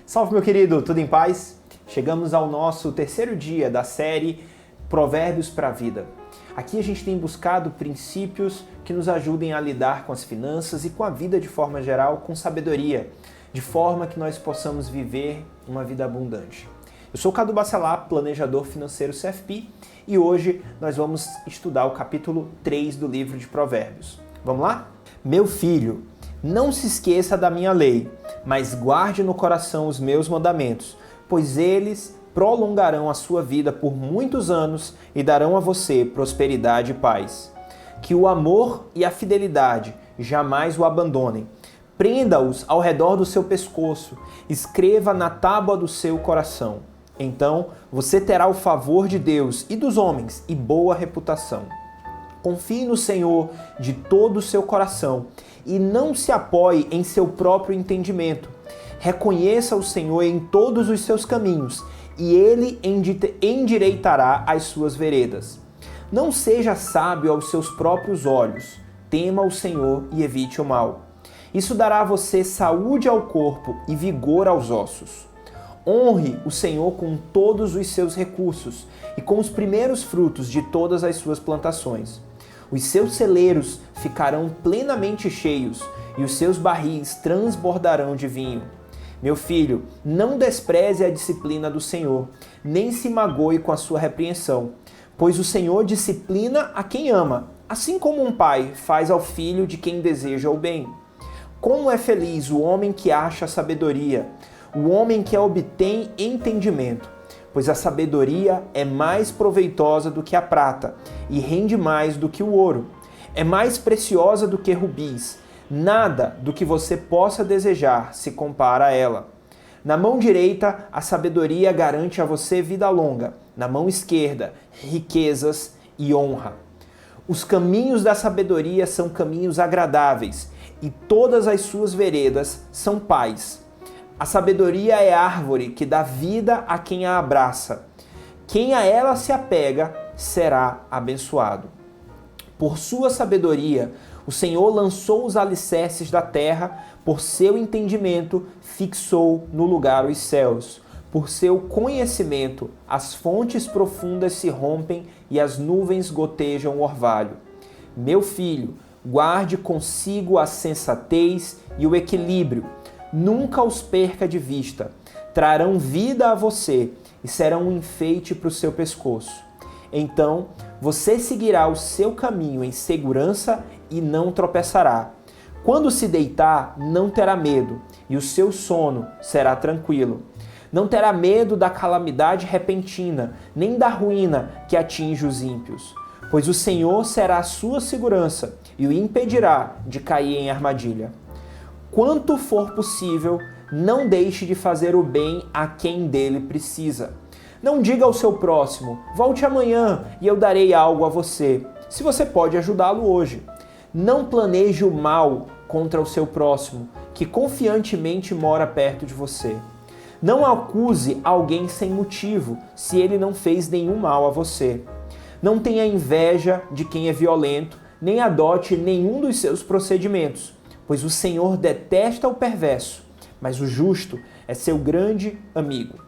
Salve, meu querido, tudo em paz? Chegamos ao nosso terceiro dia da série Provérbios para a Vida. Aqui a gente tem buscado princípios que nos ajudem a lidar com as finanças e com a vida de forma geral com sabedoria, de forma que nós possamos viver uma vida abundante. Eu sou o Cadu Bacelar, planejador financeiro CFP, e hoje nós vamos estudar o capítulo 3 do livro de Provérbios. Vamos lá? Meu filho, não se esqueça da minha lei, mas guarde no coração os meus mandamentos, pois eles prolongarão a sua vida por muitos anos e darão a você prosperidade e paz. Que o amor e a fidelidade jamais o abandonem. Prenda-os ao redor do seu pescoço, escreva na tábua do seu coração. Então você terá o favor de Deus e dos homens e boa reputação. Confie no Senhor de todo o seu coração e não se apoie em seu próprio entendimento. Reconheça o Senhor em todos os seus caminhos e Ele endireitará as suas veredas. Não seja sábio aos seus próprios olhos. Tema o Senhor e evite o mal. Isso dará a você saúde ao corpo e vigor aos ossos. Honre o Senhor com todos os seus recursos e com os primeiros frutos de todas as suas plantações. Os seus celeiros ficarão plenamente cheios e os seus barris transbordarão de vinho. Meu filho, não despreze a disciplina do Senhor, nem se magoe com a sua repreensão, pois o Senhor disciplina a quem ama, assim como um pai faz ao filho de quem deseja o bem. Como é feliz o homem que acha sabedoria, o homem que a obtém entendimento, pois a sabedoria é mais proveitosa do que a prata e rende mais do que o ouro. É mais preciosa do que rubis. Nada do que você possa desejar se compara a ela. Na mão direita, a sabedoria garante a você vida longa. Na mão esquerda, riquezas e honra. Os caminhos da sabedoria são caminhos agradáveis e todas as suas veredas são paz. A sabedoria é árvore que dá vida a quem a abraça. Quem a ela se apega será abençoado. Por sua sabedoria, o Senhor lançou os alicerces da terra, por seu entendimento fixou no lugar os céus. Por seu conhecimento, as fontes profundas se rompem e as nuvens gotejam o orvalho. Meu filho, guarde consigo a sensatez e o equilíbrio. Nunca os perca de vista. Trarão vida a você e serão um enfeite para o seu pescoço. Então, você seguirá o seu caminho em segurança e não tropeçará. Quando se deitar, não terá medo, e o seu sono será tranquilo. Não terá medo da calamidade repentina, nem da ruína que atinge os ímpios. Pois o Senhor será a sua segurança e o impedirá de cair em armadilha. Quanto for possível, não deixe de fazer o bem a quem dele precisa. Não diga ao seu próximo, volte amanhã e eu darei algo a você, se você pode ajudá-lo hoje. Não planeje o mal contra o seu próximo, que confiantemente mora perto de você. Não acuse alguém sem motivo, se ele não fez nenhum mal a você. Não tenha inveja de quem é violento, nem adote nenhum dos seus procedimentos, pois o Senhor detesta o perverso, mas o justo é seu grande amigo.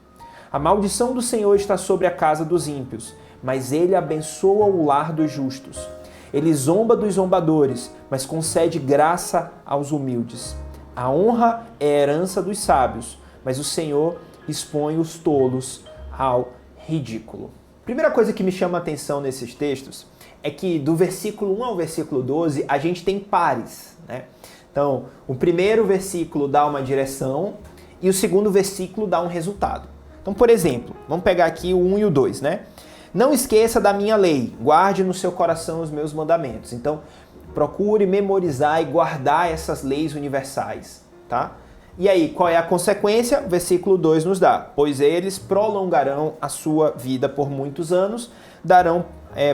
A maldição do Senhor está sobre a casa dos ímpios, mas ele abençoa o lar dos justos. Ele zomba dos zombadores, mas concede graça aos humildes. A honra é a herança dos sábios, mas o Senhor expõe os tolos ao ridículo. Primeira coisa que me chama a atenção nesses textos é que do versículo 1 ao versículo 12 a gente tem pares, né? Então, o primeiro versículo dá uma direção e o segundo versículo dá um resultado. Então, por exemplo, vamos pegar aqui o 1 e o 2, né? Não esqueça da minha lei, guarde no seu coração os meus mandamentos. Então, procure memorizar e guardar essas leis universais, tá? E aí, qual é a consequência? O versículo 2 nos dá: pois eles prolongarão a sua vida por muitos anos, darão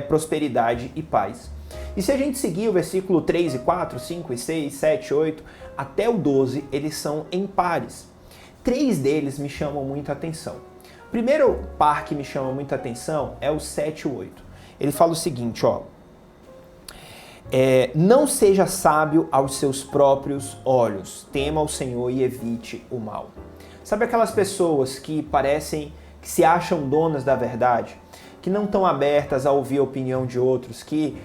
prosperidade e paz. E se a gente seguir o versículo 3 e 4, 5 e 6, 7, 8, até o 12, eles são em pares. 3 deles me chamam muita atenção. O primeiro par que me chama muita atenção é o 7 e 8. Ele fala o seguinte, ó: não seja sábio aos seus próprios olhos, tema o Senhor e evite o mal. Sabe aquelas pessoas que parecem, que se acham donas da verdade, que não estão abertas a ouvir a opinião de outros, que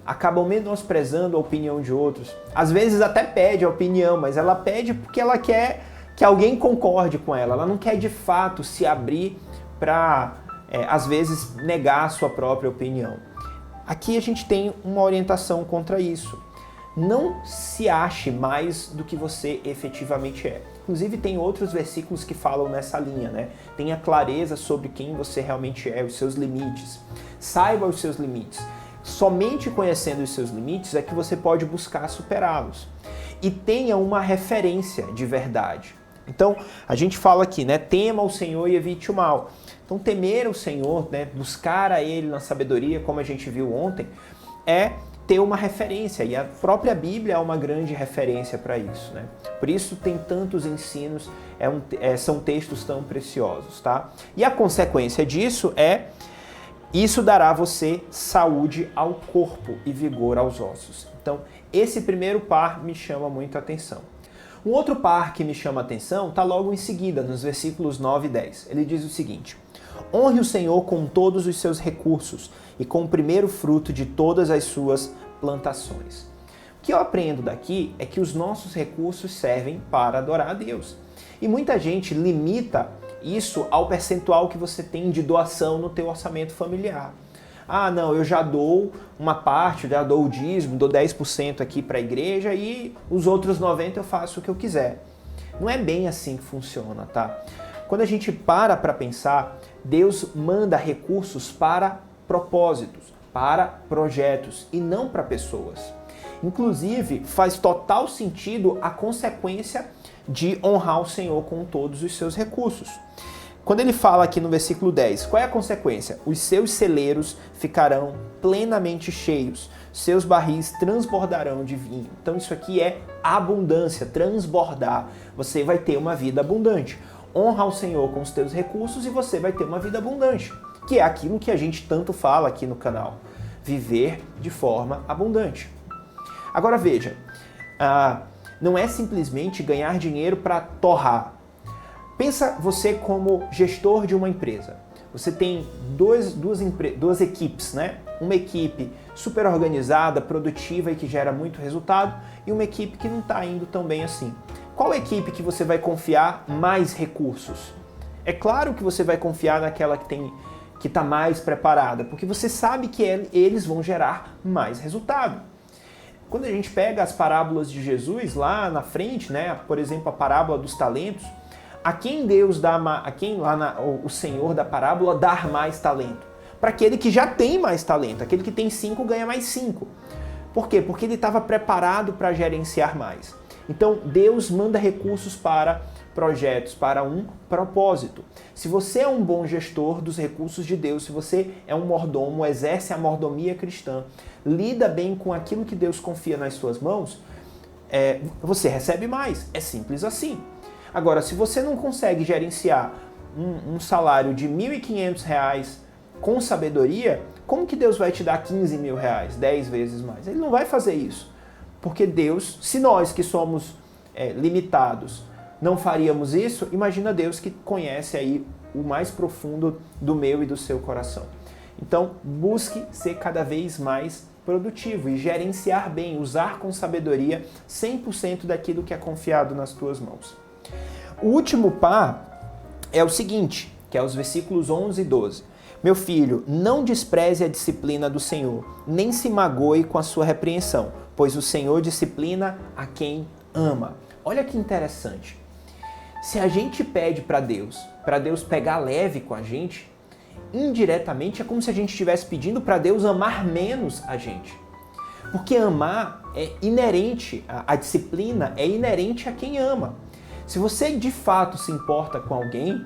acabam menosprezando a opinião de outros. Às vezes até pede a opinião, mas ela pede porque ela quer que alguém concorde com ela. Ela não quer de fato se abrir para, às vezes, negar a sua própria opinião. Aqui a gente tem uma orientação contra isso. Não se ache mais do que você efetivamente é. Inclusive tem outros versículos que falam nessa linha, né? Tenha clareza sobre quem você realmente é, os seus limites. Saiba os seus limites. Somente conhecendo os seus limites é que você pode buscar superá-los. E tenha uma referência de verdade. Então, a gente fala aqui, né? Tema o Senhor e evite o mal. Então, temer o Senhor, né? Buscar a Ele na sabedoria, como a gente viu ontem, é ter uma referência. E a própria Bíblia é uma grande referência para isso, né? Por isso tem tantos ensinos, são textos tão preciosos, tá? E a consequência disso é: isso dará a você saúde ao corpo e vigor aos ossos. Então, esse primeiro par me chama muito a atenção. Um outro par que me chama a atenção está logo em seguida, nos versículos 9 e 10. Ele diz o seguinte: honre o Senhor com todos os seus recursos e com o primeiro fruto de todas as suas plantações. O que eu aprendo daqui é que os nossos recursos servem para adorar a Deus. E muita gente limita isso ao percentual que você tem de doação no teu orçamento familiar. Ah, não, eu já dou uma parte, já dou o dízimo, dou 10% aqui para a igreja e os outros 90% eu faço o que eu quiser. Não é bem assim que funciona, tá? Quando a gente para pensar, Deus manda recursos para propósitos, para projetos e não para pessoas. Inclusive, faz total sentido a consequência de honrar o Senhor com todos os seus recursos. Quando ele fala aqui no versículo 10, qual é a consequência? Os seus celeiros ficarão plenamente cheios, seus barris transbordarão de vinho. Então isso aqui é abundância, transbordar. Você vai ter uma vida abundante. Honra o Senhor com os teus recursos e você vai ter uma vida abundante, que é aquilo que a gente tanto fala aqui no canal. Viver de forma abundante. Agora veja, não é simplesmente ganhar dinheiro para torrar. Pensa você como gestor de uma empresa. Você tem duas equipes, né? Uma equipe super organizada, produtiva e que gera muito resultado, e uma equipe que não está indo tão bem assim. Qual equipe que você vai confiar mais recursos? É claro que você vai confiar naquela que está mais preparada, porque você sabe que eles vão gerar mais resultado. Quando a gente pega as parábolas de Jesus lá na frente, né? Por exemplo, a parábola dos talentos, a quem Deus dá, o Senhor da parábola dar mais talento? Para aquele que já tem mais talento, aquele que tem 5 ganha mais 5. Por quê? Porque ele estava preparado para gerenciar mais. Então Deus manda recursos para projetos, para um propósito. Se você é um bom gestor dos recursos de Deus, se você é um mordomo, exerce a mordomia cristã, lida bem com aquilo que Deus confia nas suas mãos, você recebe mais. É simples assim. Agora, se você não consegue gerenciar um salário de R$ 1.500 com sabedoria, como que Deus vai te dar R$ 15.000, 10 vezes mais? Ele não vai fazer isso. Porque Deus, se nós que somos limitados não faríamos isso, imagina Deus que conhece aí o mais profundo do meu e do seu coração. Então, busque ser cada vez mais produtivo e gerenciar bem, usar com sabedoria 100% daquilo que é confiado nas tuas mãos. O último par é o seguinte, que é os versículos 11 e 12. Meu filho, não despreze a disciplina do Senhor, nem se magoe com a sua repreensão, pois o Senhor disciplina a quem ama. Olha que interessante. Se a gente pede para Deus pegar leve com a gente, indiretamente é como se a gente estivesse pedindo para Deus amar menos a gente. Porque amar é inerente, a disciplina é inerente a quem ama. Se você de fato se importa com alguém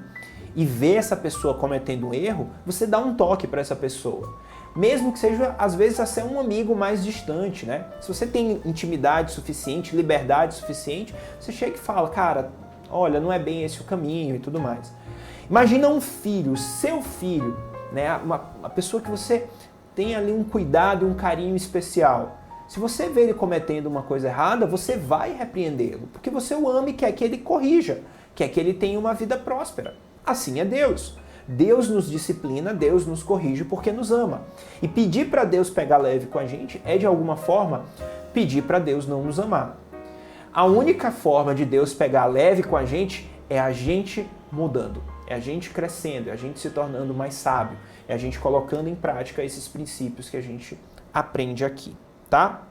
e vê essa pessoa cometendo um erro, você dá um toque para essa pessoa. Mesmo que seja, às vezes, até um amigo mais distante, né? Se você tem intimidade suficiente, liberdade suficiente, você chega e fala, cara, olha, não é bem esse o caminho e tudo mais. Imagina um filho, seu filho, né? Uma pessoa que você tem ali um cuidado e um carinho especial. Se você vê ele cometendo uma coisa errada, você vai repreendê-lo, porque você o ama e quer que ele corrija, quer que ele tenha uma vida próspera. Assim é Deus. Deus nos disciplina, Deus nos corrige porque nos ama. E pedir para Deus pegar leve com a gente é, de alguma forma, pedir para Deus não nos amar. A única forma de Deus pegar leve com a gente é a gente mudando, é a gente crescendo, é a gente se tornando mais sábio, é a gente colocando em prática esses princípios que a gente aprende aqui, tá?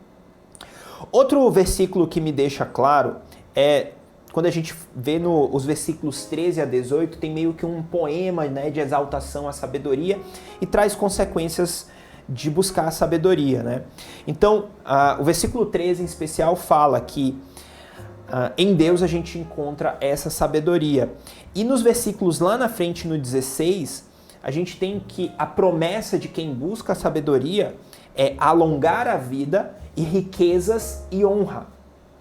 Outro versículo que me deixa claro é quando a gente vê os versículos 13 a 18, tem meio que um poema, né, de exaltação à sabedoria e traz consequências de buscar a sabedoria, né? Então, o versículo 13 em especial fala que em Deus a gente encontra essa sabedoria. E nos versículos lá na frente, no 16, a gente tem que a promessa de quem busca a sabedoria é alongar a vida e riquezas e honra.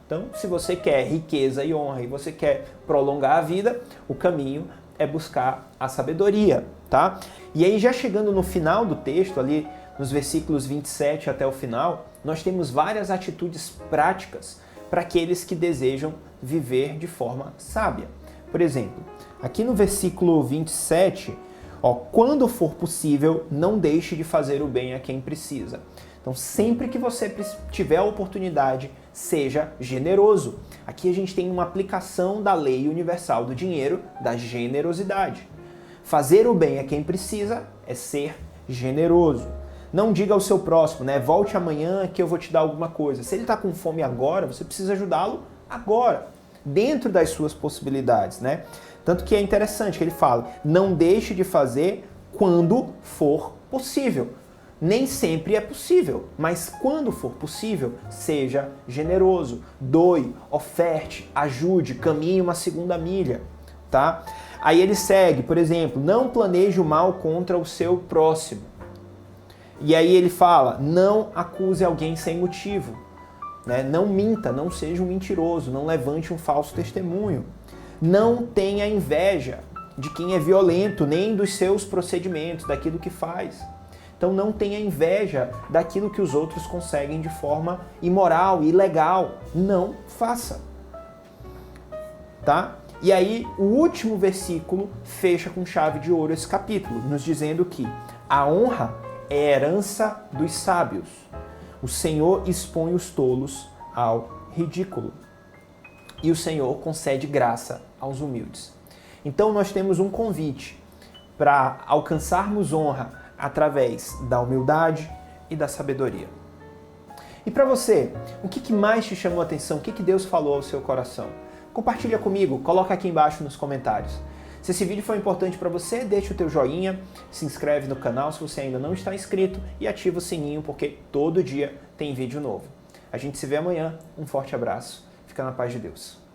Então, se você quer riqueza e honra e você quer prolongar a vida, o caminho é buscar a sabedoria, tá? E aí, já chegando no final do texto, ali nos versículos 27 até o final, nós temos várias atitudes práticas para aqueles que desejam viver de forma sábia. Por exemplo, aqui no versículo 27, quando for possível, não deixe de fazer o bem a quem precisa. Então, sempre que você tiver a oportunidade, seja generoso. Aqui a gente tem uma aplicação da lei universal do dinheiro, da generosidade. Fazer o bem a quem precisa é ser generoso. Não diga ao seu próximo, né? Volte amanhã que eu vou te dar alguma coisa. Se ele está com fome agora, você precisa ajudá-lo agora, dentro das suas possibilidades, né? Tanto que é interessante que ele fala, não deixe de fazer quando for possível. Nem sempre é possível, mas quando for possível, seja generoso, doe, oferte, ajude, caminhe uma segunda milha, tá? Aí ele segue, por exemplo, não planeje o mal contra o seu próximo. E aí ele fala, não acuse alguém sem motivo, né? Não minta, não seja um mentiroso, não levante um falso testemunho. Não tenha inveja de quem é violento, nem dos seus procedimentos, daquilo que faz. Então não tenha inveja daquilo que os outros conseguem de forma imoral, ilegal. Não faça. Tá? E aí o último versículo fecha com chave de ouro esse capítulo, nos dizendo que a honra é herança dos sábios. O Senhor expõe os tolos ao ridículo. E o Senhor concede graça aos humildes. Então nós temos um convite para alcançarmos honra através da humildade e da sabedoria. E para você, o que mais te chamou a atenção? O que Deus falou ao seu coração? Compartilha comigo, coloca aqui embaixo nos comentários. Se esse vídeo foi importante para você, deixa o teu joinha, se inscreve no canal se você ainda não está inscrito e ativa o sininho porque todo dia tem vídeo novo. A gente se vê amanhã, um forte abraço, fica na paz de Deus.